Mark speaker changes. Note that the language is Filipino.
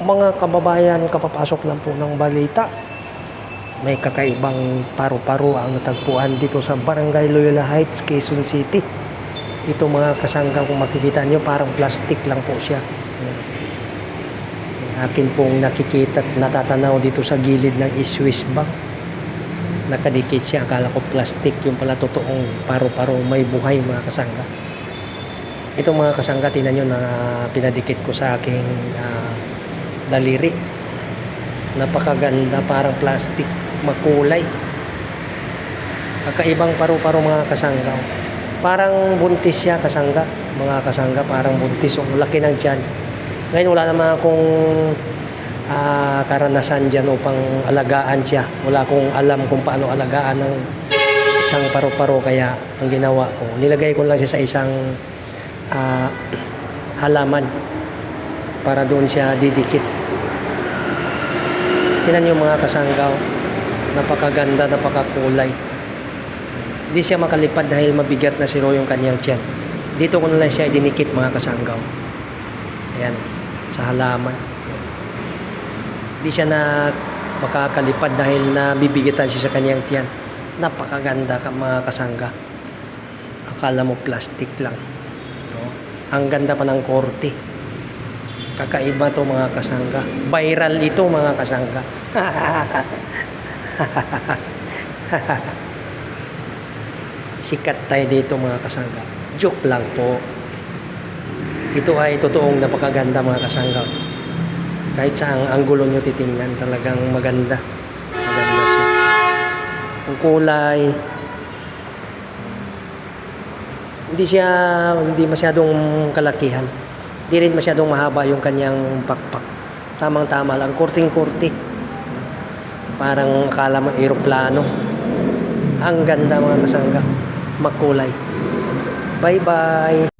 Speaker 1: Mga kababayan, kapapasok lang po ng balita. May kakaibang paru-paro ang natagpuan dito sa Barangay Loyola Heights, Quezon City. Ito mga kasangga, kung makikita nyo, parang plastic lang po siya. Akin pong nakikita at natatanaw dito sa gilid ng Swiss Bank. Nakadikit siya, akala ko plastic, yung pala totoong paru-paro, may buhay mga kasangga. Ito mga kasangga, tinan nyo na pinadikit ko sa aking daliri. Napakaganda, parang plastic, makulay. Kakaibang paru-paro mga kasangga. Parang buntis siya kasangga, mga kasangga, parang buntis. O laki ng tiyan. Ngayon wala naman akong karanasan dyan upang alagaan siya. Wala akong alam kung paano alagaan ng isang paru-paro, kaya ang ginawa ko, nilagay ko lang siya sa isang halaman para doon siya didikit. Tingnan niyo mga kasanggaw, napakaganda, napakakulay. Hindi siya makalipad dahil mabigat na siro yung kanyang tiyan. Dito ko na lang siya idinikit mga kasanggaw. Ayan, sa halaman. Hindi siya na makakalipad dahil nabibigatan siya sa kanyang tiyan. Napakaganda mga kasangga. Akala mo plastic lang. No? Ang ganda pa ng korte. Kakaiba to mga kasangga. Viral ito mga kasangga. Sikat tayo dito mga kasangga. Joke lang po. Ito ay totoong napakaganda mga kasangga. Kahit sa ang anggulo nyo titingnan, talagang maganda. Maganda siya. Ang kulay. Hindi masyadong kalakihan. Di rin masyadong mahaba yung kanyang pakpak. Tamang-tama lang, kurting-kurti. Parang akala mo aeroplano. Ang ganda mga kasangga. Makulay. Bye-bye.